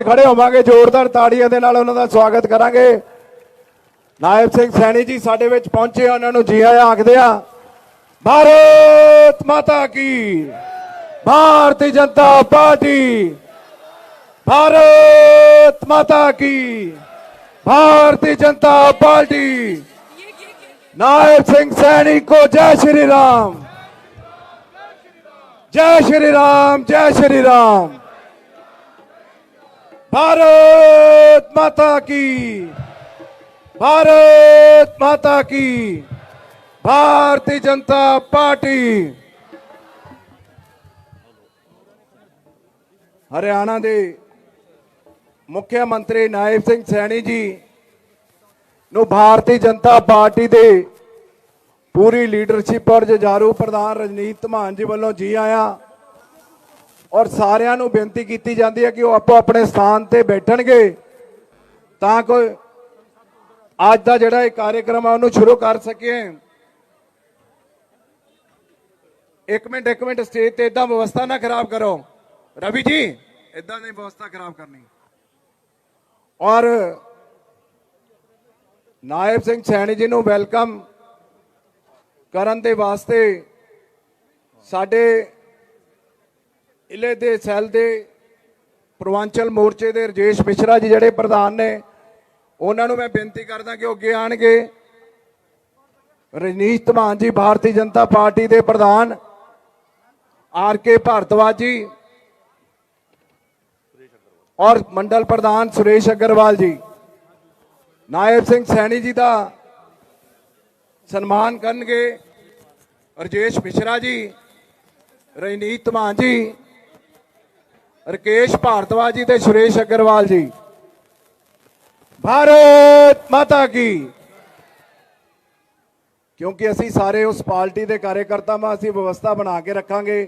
खड़े होवांगे जोरदार ताड़ियां दे नाल उन्हां दा स्वागत करांगे। नायब सिंह सैनी जी साडे विच पहुंचे, उन्हां नूं जी आया आखदे आ। भारत माता की, भारतीय जनता पार्टी, भारत माता की, भारतीय जनता पार्टी। नायब सिंह सैनी को जय श्री राम, जय श्री राम, जय श्री राम। भारत माता की, भारत माता की, भारतीय जनता पार्टी। हरियाणा के मुख्यमंत्री नायब सिंह सैनी जी ਨੂੰ भारतीय जनता पार्टी के पूरी लीडरशिप और जुझारू प्रधान रजनीश धमान जी वालों जी आया और सारिਆਂ ਨੂੰ बेनती की जाती है कि वो आपो अपने स्थान पर बैठणगे तां कोई अज का जिहड़ा ये कार्यक्रम है उन्होंने शुरू कर सके। एक मिनट स्टेज ते इदां व्यवस्था ना खराब करो रवि जी, इदां नहीं व्यवस्था खराब करनी। और नायब सिंह सैनी जी ਨੂੰ वेलकम ਕਰਨ ਦੇ ਵਾਸਤੇ ਸਾਡੇ ਜ਼ਿਲ੍ਹੇ ਦੇ ਸੈੱਲ ਦੇ पूर्वांचल मोर्चे ਦੇ ਰਜੇਸ਼ ਮਿਸ਼ਰਾ ਜੀ ਜਿਹੜੇ ਪ੍ਰਧਾਨ ਨੇ ਉਹਨਾਂ ਨੂੰ मैं ਬੇਨਤੀ ਕਰਦਾ ਕਿ ਉਹ ਅੱਗੇ ਆਣਗੇ। रजनीश धमान जी भारतीय जनता पार्टी के प्रधान, आर के भारद्वाज जी और मंडल प्रधान सुरेश अग्रवाल जी। नायब सिंह सैनी जी का सन्मान करनगे रजेश मिश्रा जी, रजनीश धमान जी, राकेश भारद्वाज जी ते सुरेश अग्रवाल जी। भारत माता की। क्योंकि असी सारे उस पार्टी के कार्यकर्ता में असी व्यवस्था बना के रखांगे,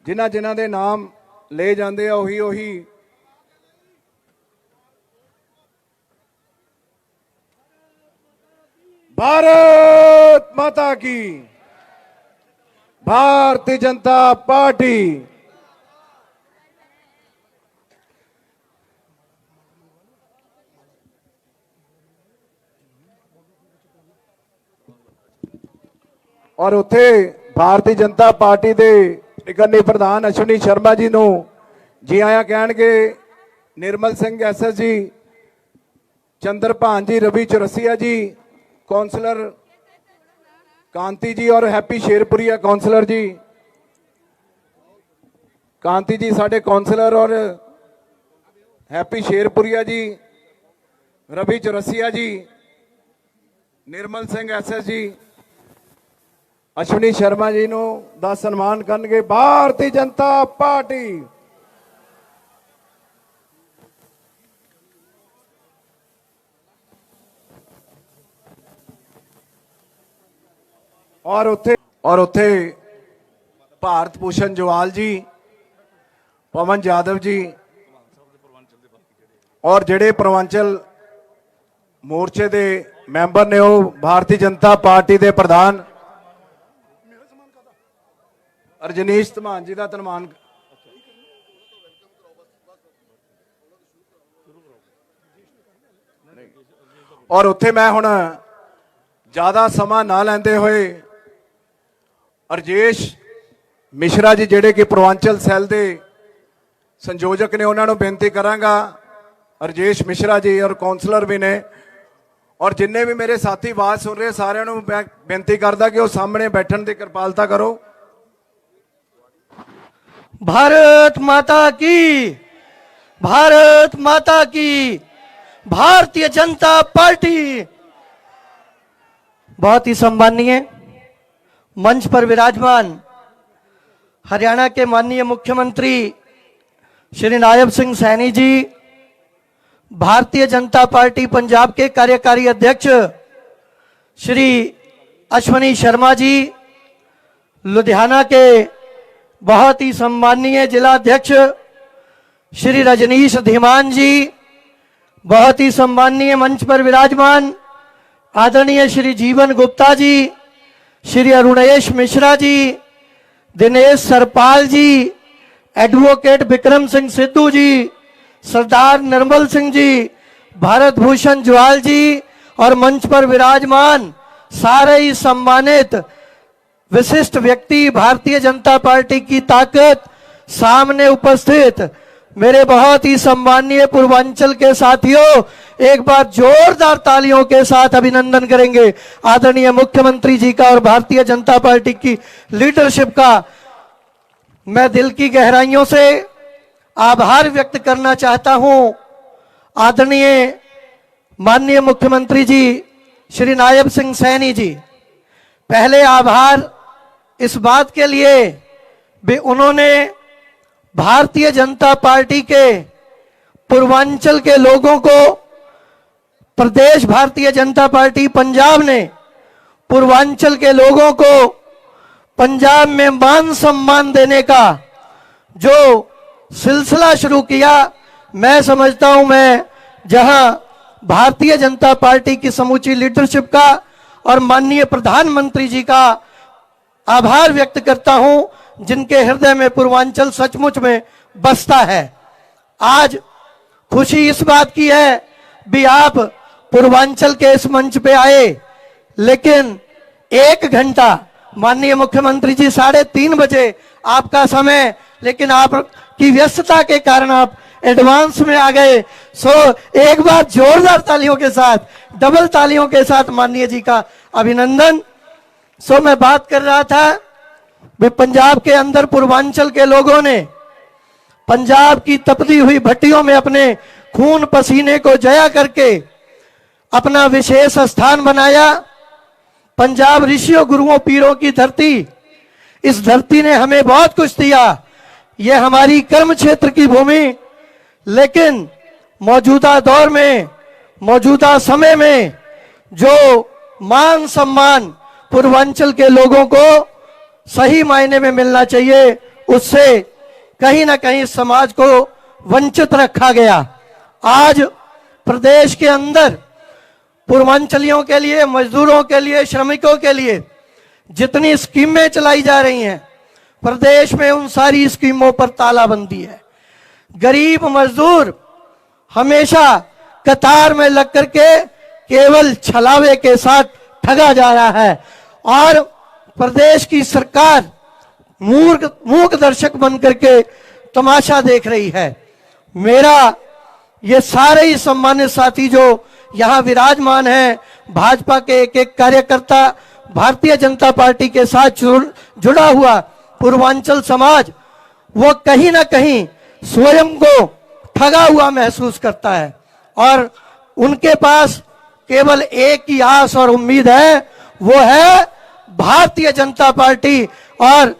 जिन्हां जिन्हां दे नाम ले जाते उही भारत माता की, भारतीय जनता पार्टी। और उत्थे भारतीय जनता पार्टी के इकन्नी प्रधान अश्विनी शर्मा जी नूं जी आया कहणगे निर्मल सिंह SS जी, चंद्रभान जी, रवि चौरसिया जी, कौंसलर कांति जी और हैप्पी शेरपुरिया कौंसलर जी। कांति जी साडे कौंसलर और हैप्पी शेरपुरिया जी, रवि चौरसिया जी, निर्मल सिंह SS जी, अश्विनी शर्मा जी नूं दा सन्मान करनगे भारतीय जनता पार्टी। और उत्थे भारत भूषण जवाल जी, पवन यादव जी और जिहड़े पूर्वांचल मोर्चे के मैंबर ने वो भारतीय जनता पार्टी के प्रधान रजनीश धमान जी का सन्मान। और उत्थे मैं हुण ज्यादा समा ना लैंदे होए रजेश मिश्रा जी जिहड़े कि पूर्वांचल सैल के संयोजक ने उन्होंने बेनती करांगा, रजेश मिश्रा जी और कौंसलर भी ने और जिन्ने भी मेरे साथी आवाज सुन रहे सारिਆਂ ਨੂੰ मैं बेनती करदा कि वो सामने बैठण की कृपालता करो। भारत माता की, भारत माता की, भारतीय जनता पार्टी। बहुत ही सम्माननीय मंच पर विराजमान हरियाणा के माननीय मुख्यमंत्री श्री नायब सिंह सैनी जी, भारतीय जनता पार्टी पंजाब के कार्यकारी अध्यक्ष श्री अश्विनी शर्मा जी, लुधियाना के बहुत ही सम्माननीय जिला अध्यक्ष श्री रजनीश धीमान जी, बहुत ही सम्माननीय मंच पर विराजमान आदरणीय श्री जीवन गुप्ता जी, श्री अरुणेश मिश्रा जी, दिनेश सरपाल जी, एडवोकेट विक्रम सिंह सिद्धू जी, सरदार निर्मल सिंह जी, भारत भूषण ज्वाल जी और मंच पर विराजमान सारे ही सम्मानित विशिष्ट व्यक्ति, भारतीय जनता पार्टी की ताकत, सामने उपस्थित मेरे बहुत ही सम्मानीय पूर्वांचल के साथियों, एक बार जोरदार तालियों के साथ अभिनंदन करेंगे आदरणीय मुख्यमंत्री जी का और भारतीय जनता पार्टी की लीडरशिप का। मैं दिल की गहराइयों से आभार व्यक्त करना चाहता हूं आदरणीय माननीय मुख्यमंत्री जी श्री नायब सिंह सैनी जी। पहले आभार इस बात के लिए भी उन्होंने भारतीय जनता पार्टी के पूर्वांचल के लोगों को, प्रदेश भारतीय जनता पार्टी पंजाब ने पूर्वांचल के लोगों को पंजाब में मान सम्मान देने का जो सिलसिला शुरू किया, मैं समझता हूं मैं जहां भारतीय जनता पार्टी की समूची लीडरशिप का और माननीय प्रधानमंत्री जी का आभार व्यक्त करता हूं, जिनके हृदय में पूर्वांचल सचमुच में बसता है। आज खुशी इस बात की है भी आप पूर्वांचल के इस मंच पे आए, लेकिन 1 घंटा माननीय मुख्यमंत्री जी 3:30 बजे आपका समय, लेकिन आपकी व्यस्तता के कारण आप एडवांस में आ गए। सो एक बार जोरदार तालियों के साथ, डबल तालियों के साथ माननीय जी का अभिनंदन। सो मैं बात कर रहा था भी पंजाब के अंदर पूर्वांचल के लोगों ने पंजाब की तपती हुई भट्टियों में अपने खून पसीने को जया करके अपना विशेष स्थान बनाया। पंजाब ऋषियों गुरुओं पीरों की धरती, इस धरती ने हमें बहुत कुछ दिया, ये हमारी कर्म क्षेत्र की भूमि, लेकिन मौजूदा दौर में, मौजूदा समय में जो मान सम्मान पूर्वांचल के लोगों को सही मायने में मिलना चाहिए, उससे कहीं ना कहीं समाज को वंचित रखा गया। आज प्रदेश के अंदर पूर्वांचलियों के लिए, मजदूरों के लिए, श्रमिकों के लिए जितनी स्कीमें चलाई जा रही हैं, प्रदेश में उन सारी स्कीमों पर तालाबंदी है। गरीब मजदूर हमेशा कतार में लग करके केवल छलावे के साथ ठगा जा रहा है और प्रदेश की सरकार मूक दर्शक बन करके तमाशा देख रही है। मेरा ये सारे ही सम्मानित साथी जो यहाँ विराजमान हैं, भाजपा के एक एक कार्यकर्ता, भारतीय जनता पार्टी के साथ जुड़ा हुआ पूर्वांचल समाज, वो कहीं ना कहीं स्वयं को ठगा हुआ महसूस करता है और उनके पास केवल एक ही आस और उम्मीद है, वो है भारतीय जनता पार्टी और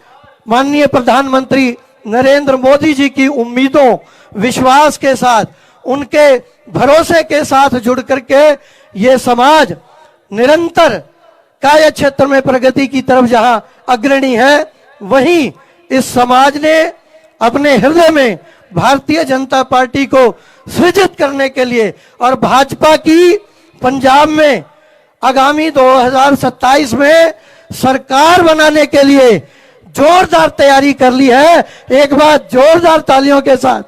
माननीय प्रधानमंत्री नरेंद्र मोदी जी की उम्मीदों, विश्वास के साथ, उनके भरोसे के साथ जुड़ करके ये समाज निरंतर कार्य क्षेत्र में प्रगति की तरफ जहां अग्रणी है, वहीं इस समाज ने अपने हृदय में भारतीय जनता पार्टी को सृजित करने के लिए और भाजपा की पंजाब में आगामी 2027 में सरकार बनाने के लिए जोरदार तैयारी कर ली है। एक बार जोरदार तालियों के साथ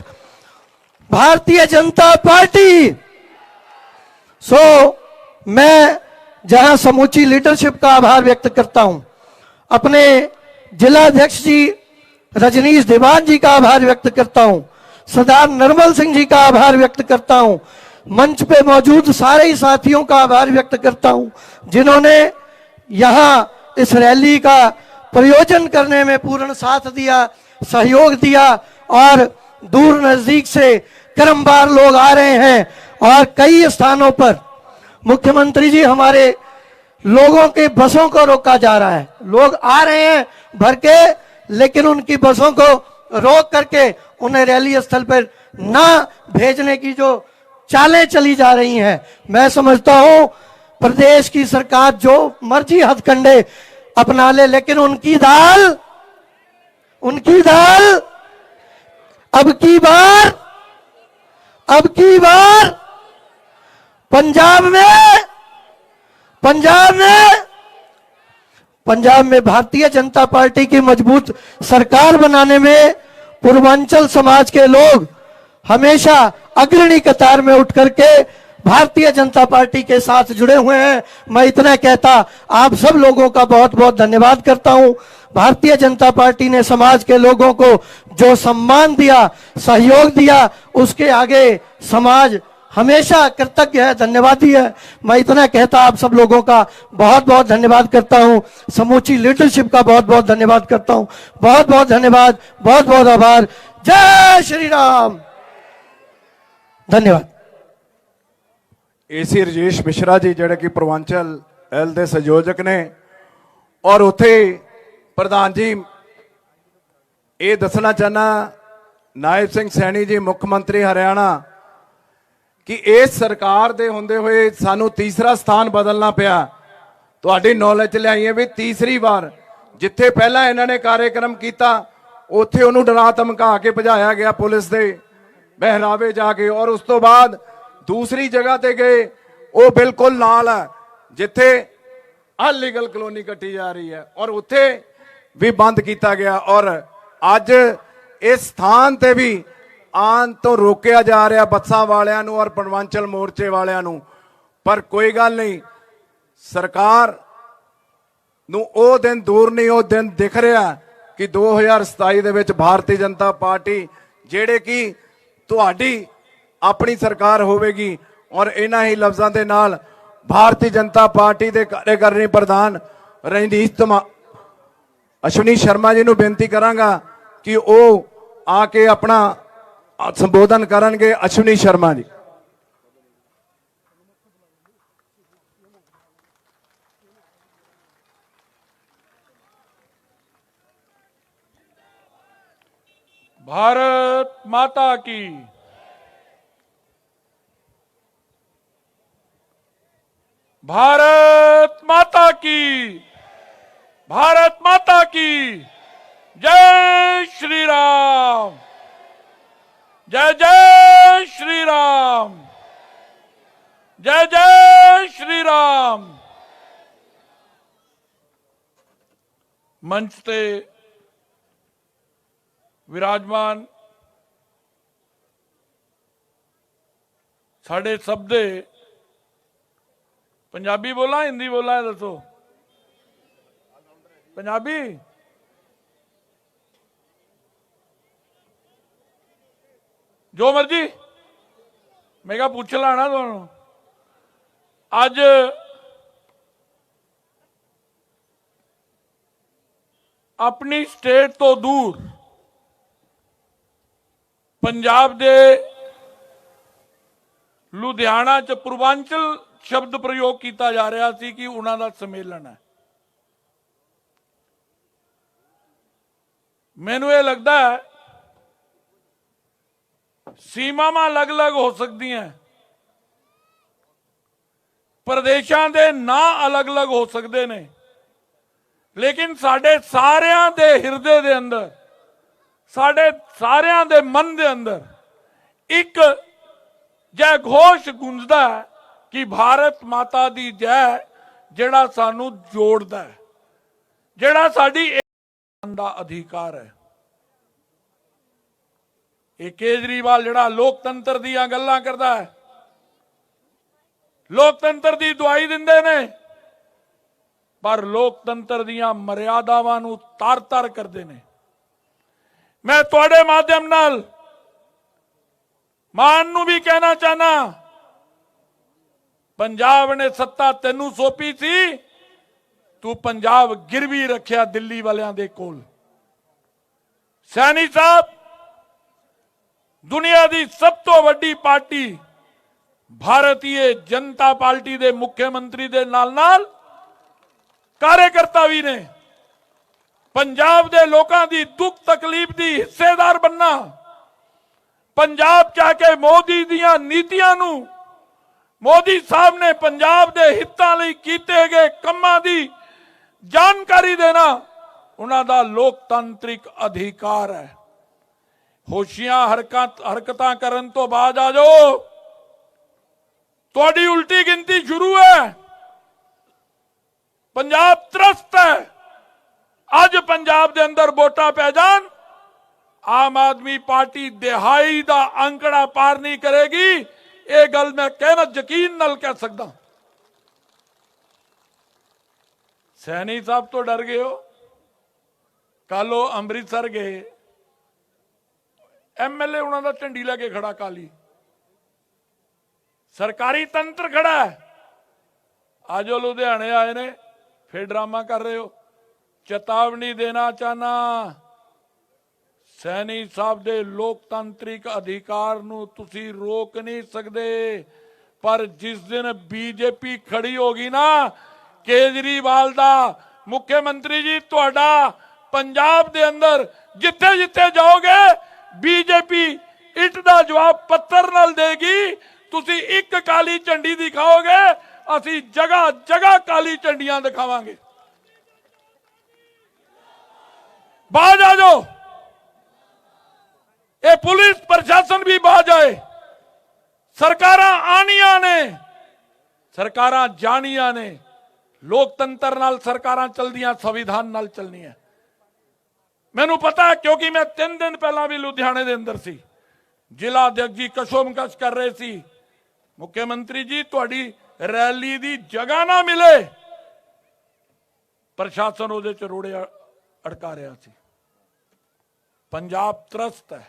भारतीय जनता पार्टी। मैं जहां समूची लीडरशिप का आभार व्यक्त करता हूं, अपने जिला अध्यक्ष जी रजनीश दीवान जी का आभार व्यक्त करता हूं, सरदार निर्मल सिंह जी का आभार व्यक्त करता हूं, मंच पे मौजूद सारे ही साथियों का आभार व्यक्त करता हूं जिन्होंने यहां इस रैली का प्रयोजन करने में पूर्ण साथ दिया, सहयोग दिया और दूर नजदीक से क्रमवार लोग आ रहे हैं और कई स्थानों पर मुख्यमंत्री जी हमारे लोगों के बसों को रोका जा रहा है। लोग आ रहे हैं भर के, लेकिन उनकी बसों को रोक करके उन्हें रैली स्थल पर ना भेजने की जो चालें चली जा रही हैं, मैं समझता हूं प्रदेश की सरकार जो मर्जी हथकंडे अपना ले, लेकिन उनकी दाल अब की बार पंजाब में भारतीय जनता पार्टी की मजबूत सरकार बनाने में पूर्वांचल समाज के लोग हमेशा अग्रणी कतार में उठ करके भारतीय जनता पार्टी के साथ जुड़े हुए हैं। मैं इतना कहता आप सब लोगों का बहुत बहुत धन्यवाद करता हूं। भारतीय जनता पार्टी ने समाज के लोगों को जो सम्मान दिया, सहयोग दिया, उसके आगे समाज हमेशा कृतज्ञ है, धन्यवादी है। मैं इतना कहता आप सब लोगों का बहुत बहुत धन्यवाद करता हूं। समूची लीडरशिप का बहुत बहुत धन्यवाद करता हूं। बहुत बहुत धन्यवाद, बहुत बहुत आभार। जय श्री राम। धन्यवाद। एसी राजेश मिश्रा जी ਜਿਹੜੇ ਕਿ ਪ੍ਰਵਾਂਚਲ ਐਲ ਦੇ ਸੰਯੋਜਕ ਨੇ, ਔਰ ਉੱਥੇ ਪ੍ਰਧਾਨ ਜੀ ਇਹ ਦੱਸਣਾ ਚਾਹਨਾ ਨਾਇਬ ਸਿੰਘ ਸੈਣੀ ਜੀ ਮੁੱਖ ਮੰਤਰੀ ਹਰਿਆਣਾ ਕਿ ਇਸ ਸਰਕਾਰ ਦੇ ਹੁੰਦੇ ਹੋਏ ਸਾਨੂੰ ਤੀਸਰਾ ਸਥਾਨ ਬਦਲਣਾ ਪਿਆ। ਤੁਹਾਡੀ ਨੌਲੇਜ ਲਿਆਈਏ ਵੀ ਤੀਸਰੀ ਵਾਰ ਜਿੱਥੇ ਪਹਿਲਾਂ ਇਹਨਾਂ ਨੇ ਕਾਰਜਕ੍ਰਮ ਕੀਤਾ ਉੱਥੇ ਉਹਨੂੰ ਡਰਾ ਧਮਕਾ ਕੇ ਭਜਾਇਆ ਗਿਆ ਪੁਲਿਸ ਦੇ ਬਹਿਰਾਵੇ ਜਾ ਕੇ, ਔਰ ਉਸ ਤੋਂ ਬਾਅਦ दूसरी जगह ते गए वो बिल्कुल नाल है जिथे अनलीगल कलोनी कट्टी जा रही है, और उत्थे भी बंद किया गया। और अज इस स्थान ते भी आन तो रोकया जा रहा बसां वालियां नूं और पूर्वांचल मोर्चे वालियां नूं, पर कोई गल नहीं, सरकार नूं ओ दिन दूर नहीं, वो दिन दिख रहा कि 2027 दे विच भारतीय जनता पार्टी जिहड़े कि तुहाडी अपनी सरकार होवेगी। और इन्हां ही लफ्ज़ां दे नाल भारतीय जनता पार्टी के कार्यकारिणी प्रधान रणजीत अश्विनी शर्मा जी नूं बेनती करांगा कि वो आके अपना संबोधन करनगे। अश्विनी शर्मा जी। भारत माता की, भारत माता की, भारत माता की। जय श्री राम, जय जय श्री राम, जय जय श्री राम। मंच ते विराजमान साढ़े सब दे पंजाबी बोला हिंदी बोला है, दसो पंजाबी। जो मर्जी मैं क्या पूछ लाना दोनों। अज अपनी स्टेट तो दूर पंजाब दे लुधियाना च पूर्वांचल शब्द प्रयोग किया जा रहा सी कि उन्हों का सम्मेलन है। मैनू ये लगता है सीमावां अलग अलग हो सकती हैं, प्रदेशों के ना अलग अलग हो सकते हैं, लेकिन साडे सारियां दे हिरदे दे अंदर, साडे सारियां दे मन दे अंदर एक जय घोष गूंजदा है कि भारत माता दी जय, जिहड़ा सानू जोड़दा है, जिहड़ा साडी दा अधिकार है। ये केजरीवाल जिहड़ा लोकतंत्र दीयां गल्लां करदा है, लोकतंत्र दी दुआई दिंदे ने, पर लोकतंत्र दीयां मर्यादावां नू तार-तार करदे ने। मैं तुहाडे माध्यम नाल मान नू भी कहना चाहना, पंजाब ने सत्ता तेनू सौंपी सी, तू पंजाब गिरवी रखिया दिल्ली वालियां दे कोल। सैनी साहब, दुनिया की सब तो वड्डी पार्टी भारतीय जनता पार्टी दे मुख्यमंत्री दे नाल नाल कार्यकर्ता भी ने। पंजाब दे लोकां दी दुख तकलीफ दी हिस्सेदार बनना, पंजाब जाके मोदी दियां नीतियां नू, मोदी साहब ने पंजाब दे हितां लई कीते गए कम्मां दी जानकारी देना उन्हां दा लोकतांत्रिक अधिकार है। होशियां हरकतां करन तो बाद आ जाओ, तुहाडी उल्टी गिनती शुरू है। पंजाब त्रस्त है। अज पंजाब दे अंदर वोटां पै जान, आम आदमी पार्टी दिहाई का अंकड़ा पार नहीं करेगी। ये गल मैं कहना यकीन नाल कह सकदा। सैनी साहब तो डर गए हो। कल वो अमृतसर गए, MLA उन्होंने झंडी लेके खड़ा काली, सरकारी तंत्र खड़ा है। आज वो लुधियाने आए ने, फिर ड्रामा कर रहे हो। चेतावनी देना चाहना, सैनी साहब दे लोकतांत्रिक अधिकार नू तुसी रोक नहीं सकते, पर जिस दिन बीजेपी खड़ी होगी ना, केजरीवाल दा मुख्यमंत्री जी तुहाडा पंजाब दे अंदर जिथे जिथे जाओगे बीजेपी इट दा जवाब पत्थर नाल देगी। तुसी एक काली झंडी दिखाओगे, असी जगह जगह काली झंडियां दिखावांगे। बाज आ जाओ, ये पुलिस प्रशासन भी बाज आए। सरकारां आनिया ने, सरकारां जानिया ने। लोकतंत्र नाल सरकारां चलदियां, संविधान नाल चलनी है। मैनू पता है क्योंकि मैं 3 दिन पहला भी लुधियाने दे अंदर सी। जिला अध्यक्ष जी कशोमकश कर रहे सी, मुख्यमंत्री जी तुहाडी रैली दी जगह ना मिले, प्रशासन उहदे च रोड़े अड़का रहा सी। पंजाब त्रस्त है।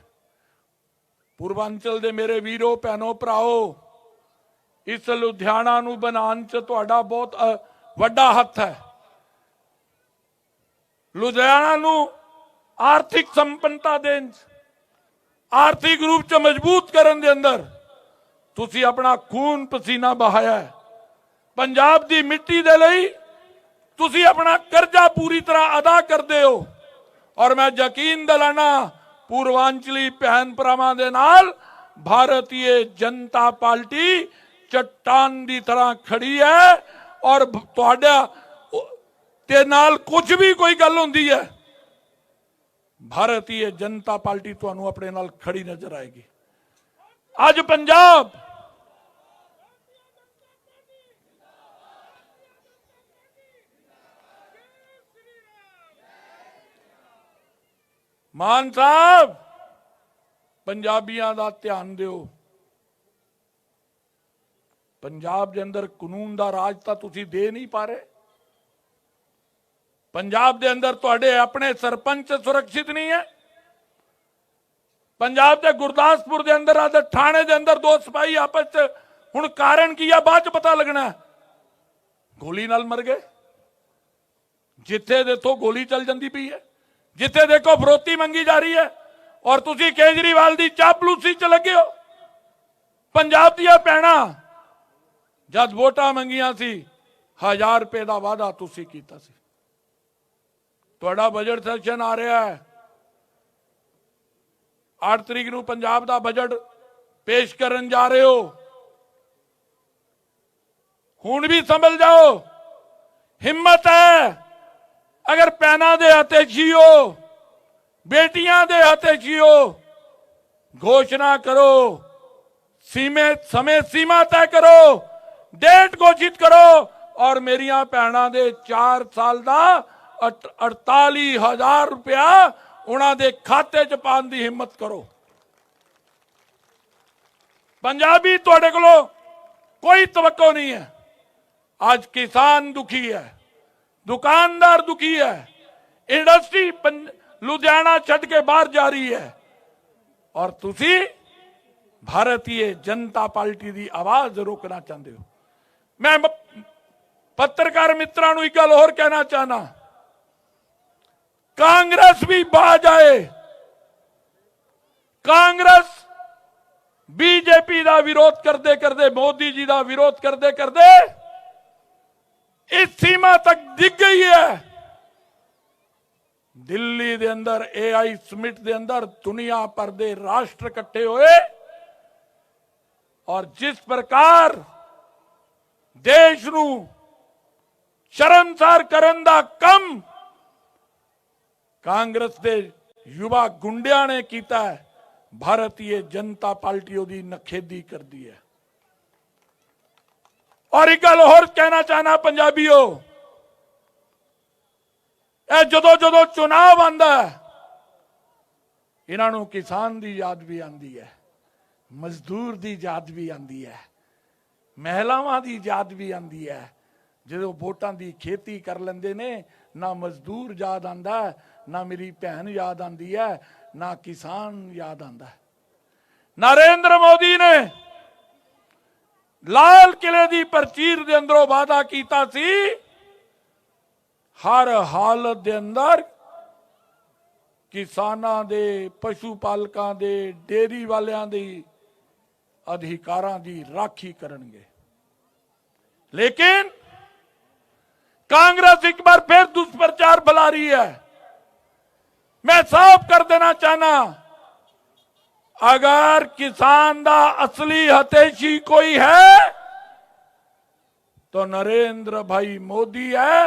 पूर्वांचल दे मेरे वीरों भैनों भराओ, इस लुधियाना नू बनाने च तुहाडा बहुत वड्डा हथ है। लुधियाना नू आर्थिक संपन्नता देन, आर्थिक रूप च मजबूत करन दे अंदर तुसी अपना खून पसीना बहाया है। पंजाब दी मिट्टी दे लई तुसी अपना कर्जा पूरी तरह अदा करदे हो। और मैं यकीन दिलाना, पूर्वांचली भैन भरावां दे नाल भारतीय जनता पार्टी चट्टान दी तरह खड़ी है। और तुहाडा ते नाल कुछ भी कोई गल हुंदी है, भारतीय जनता पार्टी तुहानू अपने नाल खड़ी नजर आएगी। आज पंजाब मान साहब, पंजाबियों का ध्यान दिओ। पंजाब के अंदर कानून का राज तो तुसी दे नहीं पा रहे। पंजाब के अंदर तुहाडे अपने सरपंच सुरक्षित नहीं है। पंजाब के गुरदासपुर के अंदर आज थाने के अंदर 2 सिपाही आपस च हुण कारण की है बाद च पता लगना है, गोली नाल मर गए। जिथे देखो गोली चल जाती पई है, जिथे देखो फरोती मंगी जा रही है। और तुसी केजरीवाल की चापलूसी च लगे हो। पंजाब दियां भैणां जद वोटां मंगियां सी, 1000 रुपए का वादा तुसी कीता सी। तुहाडा बजट सैशन आ रहा है, 8 तरीक नूं पंजाब दा बजट पेश करन जा रहे हो। हुण भी समझ जाओ, हिम्मत है अगर पैना दे हतेशी हो, बेटियां दे हतेशी हो, घोषणा करो, समय सीमा तय करो, डेट घोषित करो। और मेरिया भैणां दे 4 साल का 48,000 रुपया उन्होंने खाते च पाने की हिम्मत करो। पंजाबी तुहाडे कोलों कोई तवक्को नहीं है। आज किसान दुखी है, दुकानदार दुखी है, इंडस्ट्री लुधियाना छड़ के बाहर जा रही है। और तुसी भारतीय जनता पार्टी की आवाज रोकना चाहते हो। मैं पत्रकार मित्रों को एक गल होर कहना चाहना, कांग्रेस भी बाज आए। कांग्रेस बीजेपी का विरोध करते करते, मोदी जी का विरोध करते करते इस सीमा तक दिख गई है। दिल्ली दे अंदर AI समिट दे अंदर दुनिया भर दे राष्ट्र इकट्ठे हुए। और जिस प्रकार देश नू शर्मसार करन दा कम कांग्रेस दे युवा गुंडिया ने किया है, भारतीय जनता पार्टी ओदी नखेदी कर दी है। और एक गल होर कहना चाहना पंजाबियों, जदों जदों चुनाव आंदा है, ਇਹਨਾਂ ਨੂੰ ਕਿਸਾਨ ਦੀ ਯਾਦ ਵੀ ਆਉਂਦੀ ਹੈ, ਮਜ਼ਦੂਰ ਦੀ ਯਾਦ ਵੀ ਆਉਂਦੀ ਹੈ, ਮਹਿਲਾਵਾਂ ਦੀ ਯਾਦ ਵੀ ਆਉਂਦੀ ਹੈ। ਜਦੋਂ ਵੋਟਾਂ ਦੀ ਖੇਤੀ ਕਰ ਲੈਂਦੇ ਨੇ, ਨਾ ਮਜ਼ਦੂਰ ਯਾਦ ਆਉਂਦਾ, ਨਾ ਮੇਰੀ ਭੈਣ ਯਾਦ ਆਉਂਦੀ ਹੈ, ਨਾ ਕਿਸਾਨ ਯਾਦ ਆਉਂਦਾ। ਨਰਿੰਦਰ ਮੋਦੀ ਨੇ ਲਾਲ ਕਿਲੇ ਦੀ ਪ੍ਰਚੀਰ ਦੇ ਅੰਦਰੋਂ ਵਾਅਦਾ ਕੀਤਾ ਸੀ, ਹਰ ਹਾਲਤ ਦੇ ਅੰਦਰ ਕਿਸਾਨਾਂ ਦੇ, ਪਸ਼ੂ ਪਾਲਕਾਂ ਦੇ, ਡੇਰੀ ਵਾਲਿਆਂ ਦੀ ਅਧਿਕਾਰਾਂ ਦੀ ਰਾਖੀ ਕਰਨਗੇ। लेकिन कांग्रेस एक बार फिर दुष्प्रचार फैला रही है। मैं साफ कर देना चाहना, अगर किसान दा असली हितैषी कोई है तो नरेंद्र भाई मोदी है।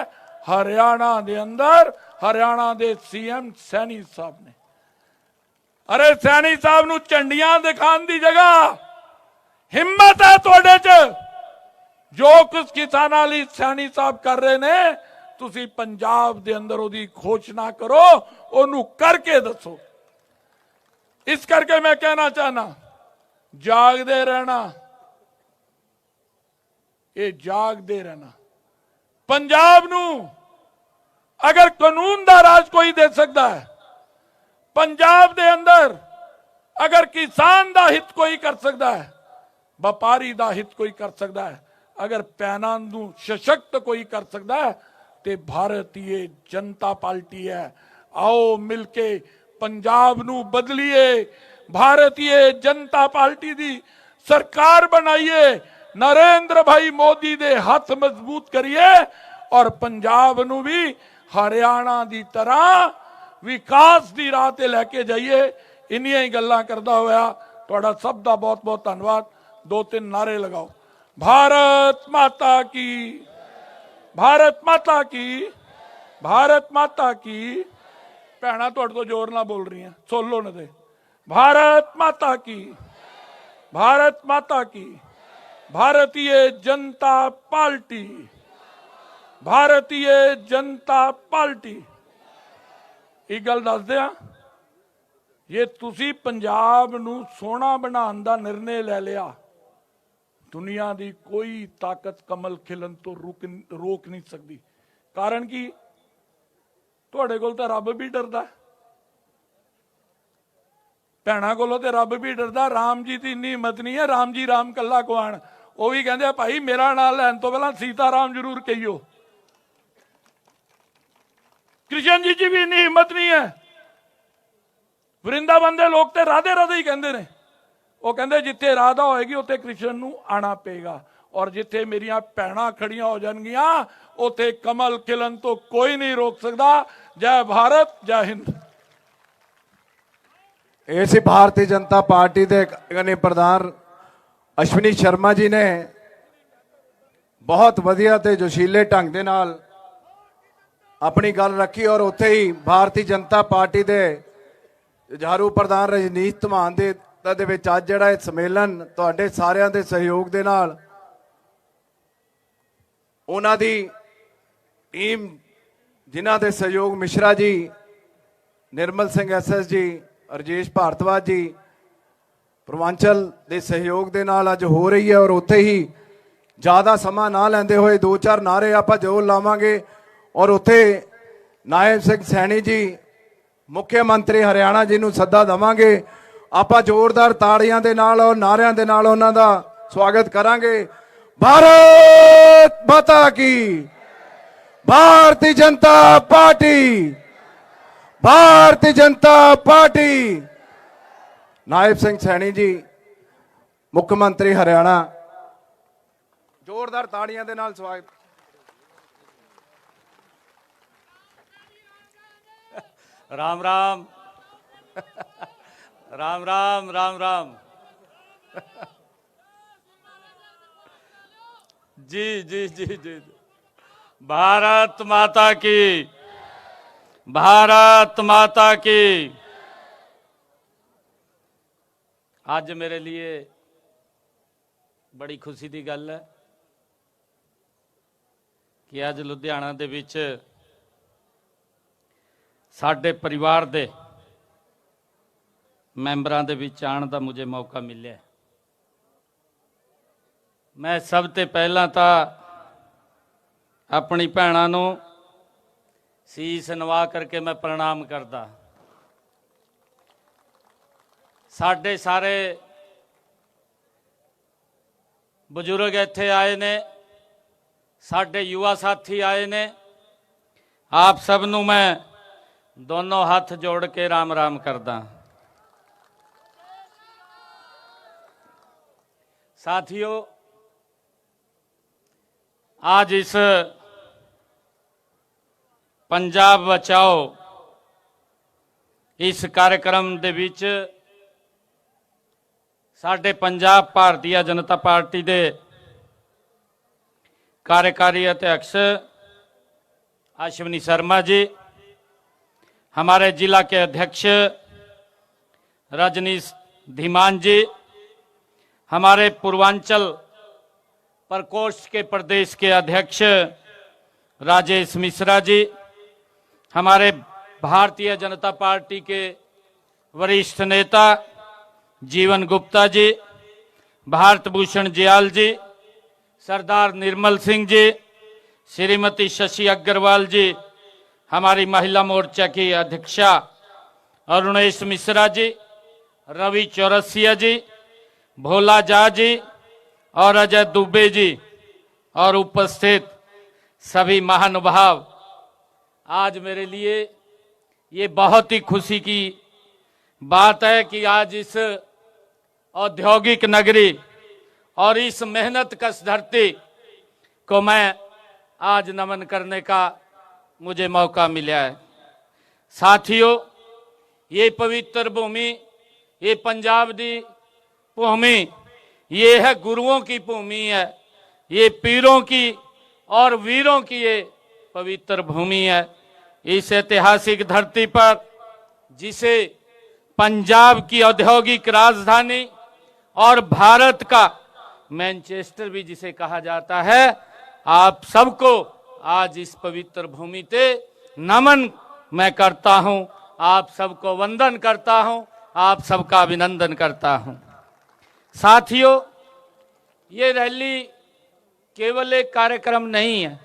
हरियाणा दे अंदर हरियाणा दे सीएम सैनी साहब ने, अरे सैनी साहब नूं झंडियां दिखाने की जगह हिम्मत है तुहाडे च, जो कुछ किसानां लई सैनी साहब कर रहे ने, तुसी पंजाब दे अंदर ओदी घोषणा करो, ओनू करके दसो। इस करके मैं कहना चाहना, जागदे रहना, ये जागदे रहना। पंजाब नू अगर कानून दा राज कोई दे सकता है, पंजाब दे अंदर अगर किसान दा हित कोई कर सकता है, व्यापारी दा हित कोई कर सकता है, अगर पैनां नूं सशक्त कोई कर सकता है तो भारतीय जनता पार्टी है। आओ मिलके पंजाब नूं बदलिए, भारतीय जनता पार्टी दी सरकार बनाइए, नरेंद्र भाई मोदी दे हाथ मजबूत करिए और पंजाब नूं भी हरियाणा दी तरह विकास दी राह ते लैके जाइए। इन्नियां ही गल्लां करदा होया तुहाडा सब दा बहुत बहुत धन्नवाद। दो तीन नारे लगाओ, भारत माता की, भारत माता की, भारत माता की। भैणा तुहाडे तो जोर ना बोल रही हैं, सुन लो ना दे। भारत माता की, भारत माता की, भारतीय जनता पार्टी, भारतीय जनता पार्टी। एक गल दस दिया, ये तुसी पंजाब नूं सोहना बनाउण दा निर्णय ले लिया, दुनिया की कोई ताकत कमल खिलन तो रोक नहीं सकती। कारण की तुहाडे कोल तां रब भी डरदा, भैणां कोलों ते रब भी डरदा। राम जी की इन्नी हिम्मत नहीं है, राम जी राम कल्ला कुआण। वो भी कहंदे भाई मेरा नाम लैण तो पहला सीता राम जरूर कहियो। कृष्ण जी की भी इन्नी हिम्मत नहीं है। वृंदावन के लोग तो राधे राधे ही कहते हैं, वो कहते जिथे राधा होएगी उत्थे कृष्ण नूं आना पेगा, और जिथे मेरिया भैणां खड़ियां हो जाएगियां उत्थे कमल खिलन तो कोई नहीं रोक सकता। जय भारत, जय हिंद। इस भारतीय जनता पार्टी के प्रधान अश्विनी शर्मा जी ने बहुत वधिया ते जोशीले ढंग दे नाल अपनी गल रखी, और उत्थे ही भारतीय जनता पार्टी के जुझारू प्रधान रजनीश धमान दे विच अज जिहड़ा सम्मेलन तुहाडे सारिਆਂ ਦੇ सहयोग ਦੇ ਨਾਲ ਉਹਨਾਂ ਦੀ ਟੀਮ, जिन्हां दे सहयोग मिश्रा जी, निर्मल सिंह SS जी, रजेश भारद्वाज जी, पूर्वांचल के सहयोग के नाल अज हो रही है। और उत्थे ही ज़्यादा समा ना लैंदे होए दो चार नारे आपां जरूर लावांगे। और उत्थे नायब सिंह सैनी जी मुख्यमंत्री हरियाणा जी नूं सद्दा देवांगे। आपां जोरदार ताड़ियां दे नाल और नारियां दे नाल उन्हां दा स्वागत करांगे। भारत माता की, भारतीय जनता पार्टी, भारतीय जनता पार्टी। नायब सिंह सैनी जी मुख्यमंत्री हरियाणा, जोरदार ताड़ियां दे नाल स्वागत। राम राम राम राम राम राम। जी जी जी जी। भारत माता की, भारत माता की। आज मेरे लिए बड़ी खुशी की गल है कि आज लुधियाना दे विच साडे परिवार दे ਮੈਂਬਰਾਂ ਦੇ ਵਿੱਚ ਆਉਣ ਦਾ ਮੁਝੇ ਮੌਕਾ ਮਿਲਿਆ। ਮੈਂ ਸਭ ਤੋਂ ਪਹਿਲਾਂ ਤਾਂ ਆਪਣੀ ਭੈਣਾਂ ਨੂੰ ਸੀਸ ਨਵਾ ਕਰਕੇ ਮੈਂ ਪ੍ਰਣਾਮ ਕਰਦਾ। ਸਾਡੇ ਸਾਰੇ ਬਜ਼ੁਰਗ ਇੱਥੇ ਆਏ ਨੇ, ਸਾਡੇ युवा साथी आए ने, आप सब नूं मैं दोनों हाथ जोड़ के राम राम करदा। साथियों, आज इस पंजाब बचाओ इस कार्यक्रम दे विच साडे पंजाब भारतीय जनता पार्टी दे कार्यकारी अध्यक्ष अश्विनी शर्मा जी, हमारे जिला के अध्यक्ष रजनीश धीमान जी, हमारे पूर्वांचल प्रकोष्ठ के प्रदेश के अध्यक्ष राजेश मिश्रा जी, हमारे भारतीय जनता पार्टी के वरिष्ठ नेता जीवन गुप्ता जी, भारत भूषण जियाल जी, सरदार निर्मल सिंह जी, श्रीमती शशि अग्रवाल जी, हमारी महिला मोर्चा की अध्यक्षा अरुणेश मिश्रा जी, रवि चौरसिया जी, भोला जा जी और अजय दुबे जी और उपस्थित सभी महानुभाव, आज मेरे लिए ये बहुत ही खुशी की बात है कि आज इस औद्योगिक नगरी और इस मेहनत कश धरती को मैं आज नमन करने का मुझे मौका मिला है। साथियों, ये पवित्र भूमि, ये पंजाब दी भूमि, ये है गुरुओं की भूमि है, ये पीरों की और वीरों की ये पवित्र भूमि है। इस ऐतिहासिक धरती पर जिसे पंजाब की औद्योगिक राजधानी और भारत का मैनचेस्टर भी जिसे कहा जाता है, आप सबको आज इस पवित्र भूमि पे नमन मैं करता हूं, आप सबको वंदन करता हूं, आप सबका अभिनंदन करता हूं। साथियों, ये रैली केवल एक कार्यक्रम नहीं है,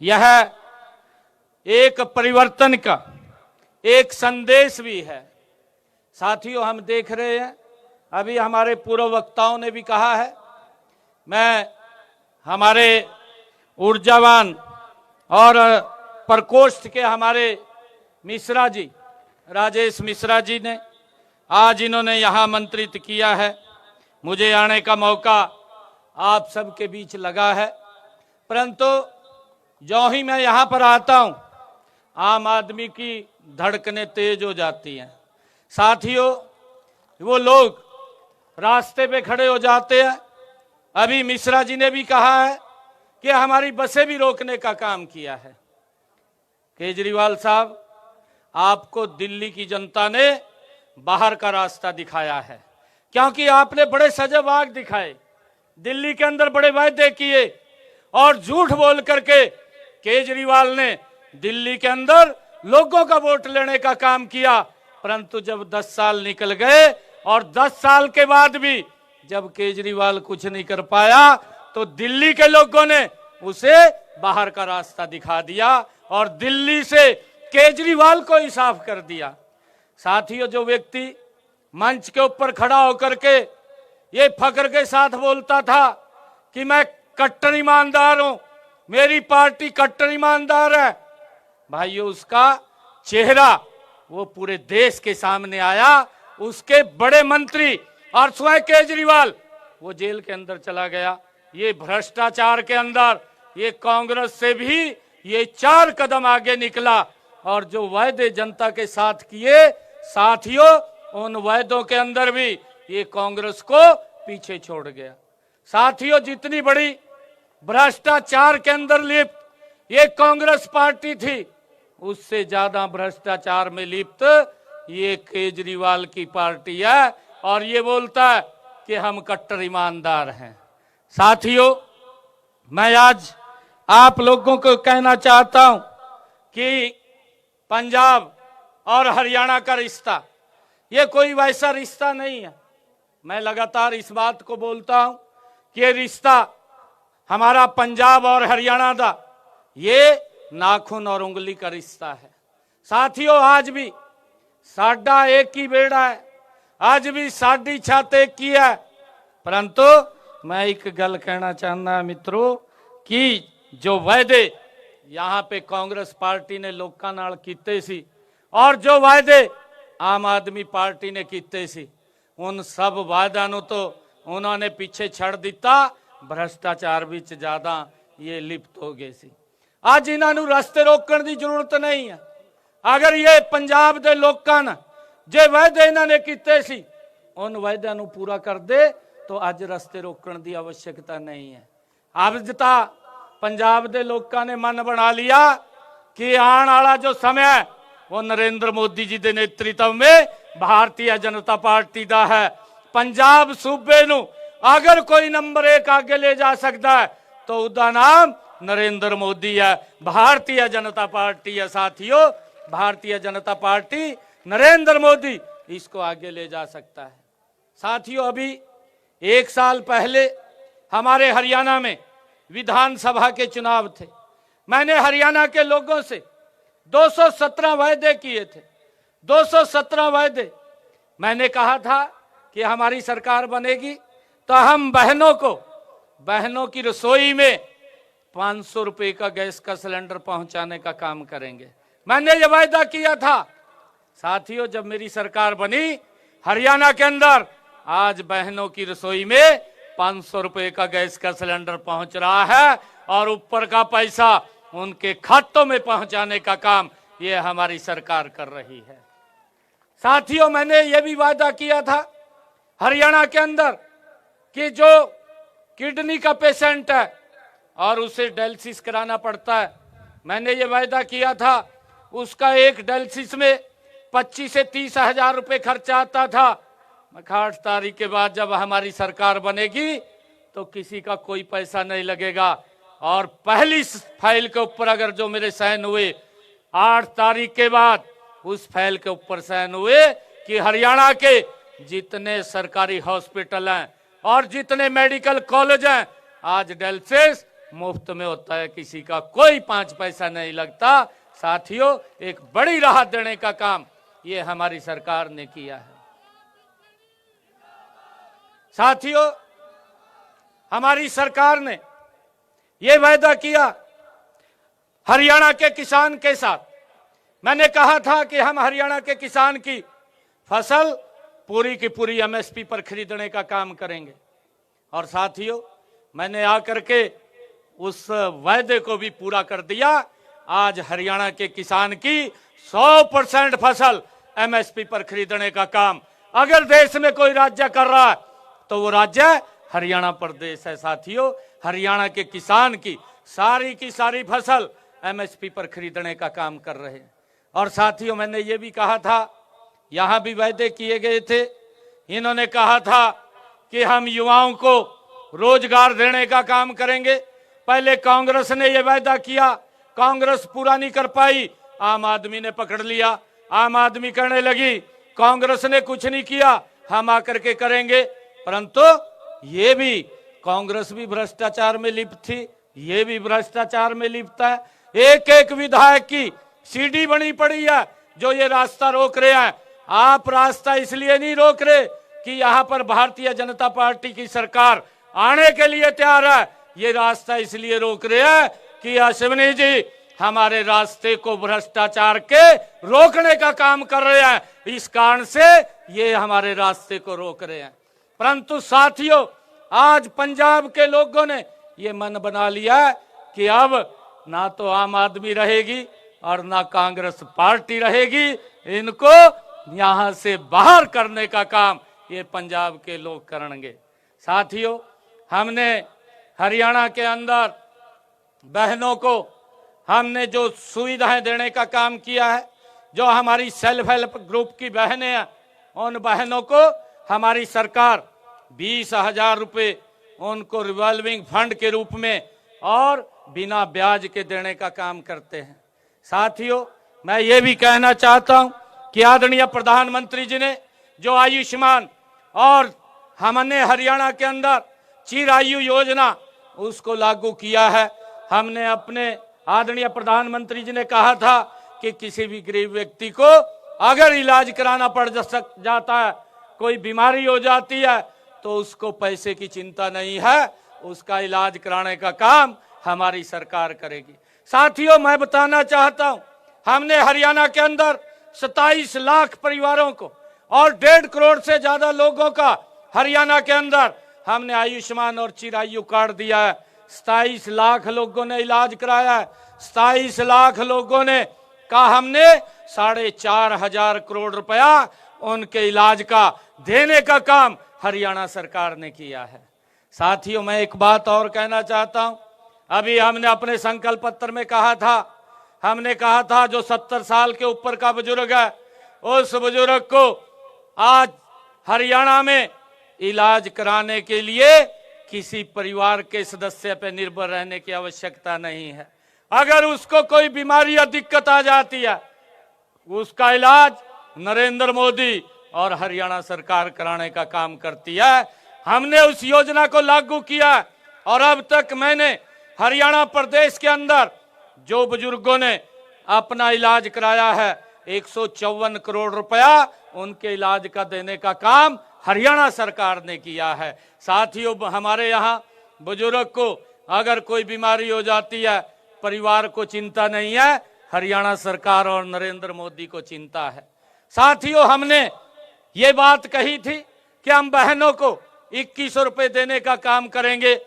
यह एक परिवर्तन का एक संदेश भी है। साथियों, हम देख रहे हैं, अभी हमारे पूर्व वक्ताओं ने भी कहा है, मैं हमारे ऊर्जावान और प्रकोष्ठ के हमारे मिश्रा जी, राजेश मिश्रा जी ने आज इन्होंने यहाँ आमंत्रित किया है, मुझे आने का मौका आप सबके बीच लगा है। परंतु जो ही मैं यहाँ पर आता हूँ, आम आदमी की धड़कनें तेज हो जाती हैं। साथियों, वो लोग रास्ते पे खड़े हो जाते हैं। अभी मिश्रा जी ने भी कहा है कि हमारी बसें भी रोकने का काम किया है। केजरीवाल साहब, आपको दिल्ली की जनता ने बाहर का रास्ता दिखाया है, क्योंकि आपने बड़े सजावाग दिखाए, दिल्ली के अंदर बड़े वायदे किए और झूठ बोल करके केजरीवाल ने दिल्ली के अंदर लोगों का वोट लेने का काम किया। परंतु जब 10 साल निकल गए और 10 साल के बाद भी जब केजरीवाल कुछ नहीं कर पाया, तो दिल्ली के लोगों ने उसे बाहर का रास्ता दिखा दिया और दिल्ली से केजरीवाल को ही साफ कर दिया। साथियों, जो व्यक्ति मंच के ऊपर खड़ा होकर के ये फख्र के साथ बोलता था कि मैं कट्टर ईमानदार हूं, मेरी पार्टी कट्टर ईमानदार है, भाइयों, उसका चेहरा वो पूरे देश के सामने आया। उसके बड़े मंत्री और स्वयं केजरीवाल वो जेल के अंदर चला गया। ये भ्रष्टाचार के अंदर ये कांग्रेस से भी ये 4 कदम आगे निकला और जो वायदे जनता के साथ किए, साथियों, उन वायदों के अंदर भी ये कांग्रेस को पीछे छोड़ गया। साथियों, जितनी बड़ी भ्रष्टाचार के अंदर लिप्त ये कांग्रेस पार्टी थी, उससे ज्यादा भ्रष्टाचार में लिप्त ये केजरीवाल की पार्टी है और ये बोलता है कि हम कट्टर ईमानदार हैं। साथियों, मैं आज आप लोगों को कहना चाहता हूं कि पंजाब और हरियाणा का रिश्ता ये कोई वैसा रिश्ता नहीं है। मैं लगातार इस बात को बोलता हूं कि ये रिश्ता हमारा पंजाब और हरियाणा का ये नाखून और उंगली का रिश्ता है। साथियों, आज भी साडा एक ही बेड़ा है, आज भी साडी छत एक ही है। परंतु मैं एक गल कहना चाहना मित्रों कि जो वायदे यहाँ पे कांग्रेस पार्टी ने लोगों नाल कीते सी और जो वायदे आम आदमी पार्टी ने कीते सी, उन सब वायदा नूं तो उन्होंने पीछे छड़ दिता। भ्रष्टाचार विच ज्यादा ये लिप्त हो गए सी। आज इन्हों रस्ते रोकने की जरूरत नहीं है। अगर ये पंजाब के लोगों ने जे वायदे इन्होंने कीते सी उन वायदों नूं पूरा कर दे तो अज रस्ते रोकने की आवश्यकता नहीं है। अब तो पंजाब के लोगों ने मन बना लिया कि आने वाला जो समय है वो नरेंद्र मोदी जी के नेतृत्व में भारतीय जनता पार्टी का है। पंजाब सूबे नूं अगर कोई नंबर 1 आगे ले जा सकता है तो उसका नाम नरेंद्र मोदी है, भारतीय जनता पार्टी है। साथियों, भारतीय जनता पार्टी, नरेंद्र मोदी इसको आगे ले जा सकता है। साथियों, अभी 1 साल पहले हमारे हरियाणा में विधानसभा के चुनाव थे। मैंने हरियाणा के लोगों से 217 वायदे किए थे। 217 वायदे। मैंने कहा था कि हमारी सरकार बनेगी तो हम बहनों की रसोई में 500 रुपए का गैस का सिलेंडर पहुंचाने का काम करेंगे। मैंने ये वायदा किया था। साथियों, जब मेरी सरकार बनी, हरियाणा के अंदर आज बहनों की रसोई में 500 रुपए का गैस का सिलेंडर पहुंच रहा है और ऊपर का पैसा उनके खातों में पहुंचाने का काम ये हमारी सरकार कर रही है। साथियों, मैंने ये भी वादा किया था हरियाणा के अंदर कि जो किडनी का पेशेंट है और उसे डायलिसिस कराना पड़ता है, मैंने ये वायदा किया था उसका एक डायलिसिस में 25 से 30 हजार रुपए खर्चा आता था। 8 तारीख के बाद जब हमारी सरकार बनेगी तो किसी का कोई पैसा नहीं लगेगा। और पहली फाइल के ऊपर अगर जो मेरे साइन हुए 8 तारीख के बाद, उस फाइल के ऊपर साइन हुए कि हरियाणा के जितने सरकारी हॉस्पिटल हैं और जितने मेडिकल कॉलेज हैं आज डायलिसिस मुफ्त में होता है, किसी का कोई 5 पैसा नहीं लगता। साथियों, एक बड़ी राहत देने का काम ये हमारी सरकार ने किया है। साथियों, हमारी सरकार ने ये वायदा किया हरियाणा के किसान के साथ। मैंने कहा था कि हम हरियाणा के किसान की फसल पूरी की पूरी एमएसपी पर खरीदने का काम करेंगे। और साथियों, मैंने आकर के उस वायदे को भी पूरा कर दिया। आज हरियाणा के किसान की 100% फसल एमएसपी पर खरीदने का काम अगर देश में कोई राज्य कर रहा है तो वो राज्य हरियाणा प्रदेश है। साथियों, हरियाणा के किसान की सारी फसल एमएसपी पर खरीदने का काम कर रहे हैं। और साथियों, मैंने ये भी कहा था, यहां भी वायदे किए गए थे। इन्होंने कहा था कि हम युवाओं को रोजगार देने का काम करेंगे। पहले कांग्रेस ने यह वायदा किया, कांग्रेस पूरा नहीं कर पाई, आम आदमी ने पकड़ लिया। आम आदमी करने लगी, कांग्रेस ने कुछ नहीं किया, हम आकर के करेंगे। परंतु ये भी कांग्रेस भी भ्रष्टाचार में लिप्त थी, ये भी भ्रष्टाचार में लिप्त है। एक एक विधायक की सीडी बनी पड़ी है जो ये रास्ता रोक रहे हैं। आप रास्ता इसलिए नहीं रोक रहे कि यहां पर भारतीय जनता पार्टी की सरकार आने के लिए तैयार है, ये रास्ता इसलिए रोक रहे हैं कि अश्विनी जी हमारे रास्ते को भ्रष्टाचार के रोकने का काम कर रहे हैं, इस कारण से ये हमारे रास्ते को रोक रहे हैं। परंतु साथियों, आज पंजाब के लोगों ने ये मन बना लिया कि अब ना तो आम आदमी रहेगी और ना कांग्रेस पार्टी रहेगी, इनको यहां से बाहर करने का काम ये पंजाब के लोग करेंगे। साथियों, हमने हरियाणा के अंदर बहनों को हमने जो सुविधाएं देने का काम किया है, जो हमारी सेल्फ हेल्प ग्रुप की बहनें हैं, उन बहनों को हमारी सरकार 20,000 रुपए उनको रिवॉल्विंग फंड के रूप में और बिना ब्याज के देने का काम करते हैं। साथियों, मैं ये भी कहना चाहता हूं कि आदरणीय प्रधानमंत्री जी ने जो आयुष्मान और हमने हरियाणा के अंदर चिरायु योजना उसको लागू किया है। हमने अपने आदरणीय प्रधानमंत्री जी ने कहा था कि किसी भी गरीब व्यक्ति को अगर इलाज कराना पड़ जाता है, कोई बीमारी हो जाती है, तो उसको पैसे की चिंता नहीं है, उसका इलाज कराने का काम हमारी सरकार करेगी। साथियों, मैं बताना चाहता हूं, हमने हरियाणा के अंदर 27 लाख परिवारों को और 1.5 करोड़ से ज्यादा लोगों का हरियाणा के अंदर हमने आयुष्मान और चिरायु कार्ड दिया है। 27 लाख लोगों ने इलाज कराया है। 27 लाख लोगों ने का हमने 4,500 करोड़ रुपया उनके इलाज का देने का काम हरियाणा सरकार ने किया है। साथियों, मैं एक बात और कहना चाहता हूं। अभी हमने अपने संकल्प पत्र में कहा था, हमने कहा था जो 70 साल के ऊपर का बुजुर्ग है, उस बुजुर्ग को आज हरियाणा में इलाज कराने के लिए किसी परिवार के सदस्य पर निर्भर रहने की आवश्यकता नहीं है। अगर उसको कोई बीमारी या दिक्कत आ जाती है, उसका इलाज नरेंद्र मोदी और हरियाणा सरकार कराने का काम करती है। हमने उस योजना को लागू किया और अब तक मैंने हरियाणा प्रदेश के अंदर जो बुजुर्गों ने अपना इलाज कराया है, 154 करोड़ रुपया उनके इलाज का देने का काम हरियाणा सरकार ने किया है। साथियों, हमारे यहाँ बुजुर्ग को अगर कोई बीमारी हो जाती है, परिवार को चिंता नहीं है, हरियाणा सरकार और नरेंद्र मोदी को चिंता है। साथियों, हमने ये बात कही थी कि हम बहनों को 2100 रुपए देने का काम करेंगे।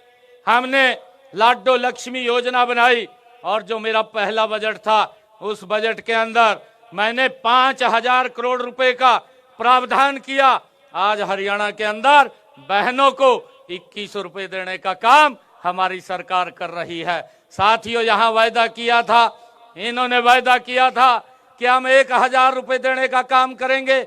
हमने लाडो लक्ष्मी योजना बनाई और जो मेरा पहला बजट था, उस बजट के अंदर मैंने 5000 करोड़ रुपए का प्रावधान किया। आज हरियाणा के अंदर बहनों को 2100 रुपए देने का काम हमारी सरकार कर रही है। साथियों, यहाँ वायदा किया था, इन्होंने वायदा किया था कि हम 1000 रुपए देने का काम करेंगे।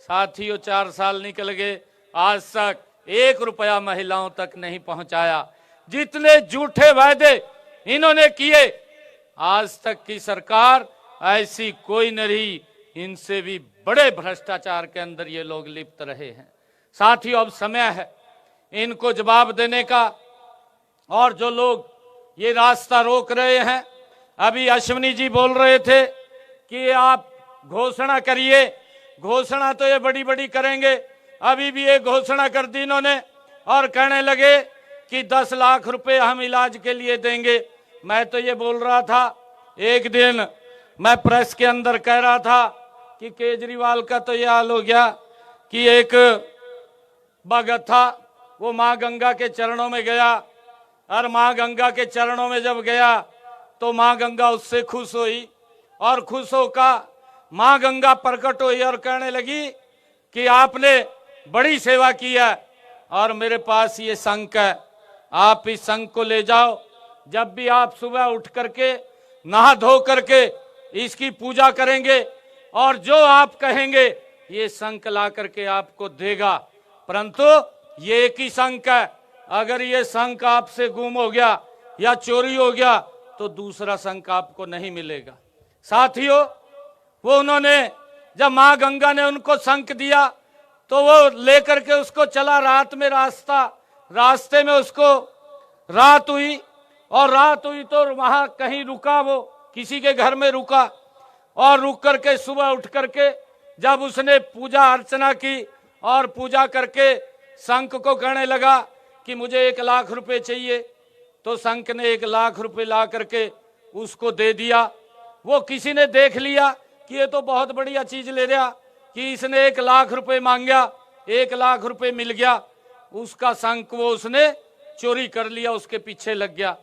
साथियों, 4 साल निकल गए, आज तक 1 रुपया महिलाओं तक नहीं पहुंचाया। जितने झूठे वायदे इन्होंने किए, आज तक की सरकार ऐसी कोई नहीं, इनसे भी बड़े भ्रष्टाचार के अंदर ये लोग लिप्त रहे हैं। साथियों, अब समय है इनको जवाब देने का। और जो लोग ये रास्ता रोक रहे हैं, अभी अश्विनी जी बोल रहे थे कि आप घोषणा करिए, घोषणा तो ये बड़ी बड़ी करेंगे। अभी भी एक घोषणा कर दी इन्होंने और कहने लगे कि 10 लाख रुपए हम इलाज के लिए देंगे। मैं तो ये बोल रहा था, एक दिन मैं प्रेस के अंदर कह रहा था कि केजरीवाल का तो ये हाल हो गया कि एक भगत था, वो माँ गंगा के चरणों में गया और माँ गंगा के चरणों में जब गया तो माँ गंगा उससे खुश हुई और खुश होकर माँ गंगा प्रकट हुई और कहने लगी कि आपने बड़ी सेवा की है और मेरे पास ये शंख है, आप इस शंख को ले जाओ। जब भी आप सुबह उठ करके नहा धो करके इसकी पूजा करेंगे और जो आप कहेंगे ये शंख ला करके आपको देगा। परंतु ये एक ही शंख है, अगर ये शंख आपसे गुम हो गया या चोरी हो गया तो दूसरा शंख आपको नहीं मिलेगा। साथियों, वो उन्होंने जब माँ गंगा ने उनको शंख दिया तो वो लेकर के उसको चला। रात में रास्ते में उसको रात हुई और रात हुई तो वहां कहीं रुका, वो किसी के घर में रुका और रुक करके सुबह उठ करके जब उसने पूजा अर्चना की और पूजा करके शंख को कहने लगा कि मुझे 1 लाख रुपए चाहिए, तो शंख ने 1 लाख रुपए ला करके उसको दे दिया। वो किसी ने देख लिया कि ये तो बहुत बढ़िया चीज ले रहा कि इसने 1 लाख रुपए मांगा, 1 लाख रुपए मिल गया। उसका शंख वो उसने चोरी कर लिया, उसके पीछे लग गया।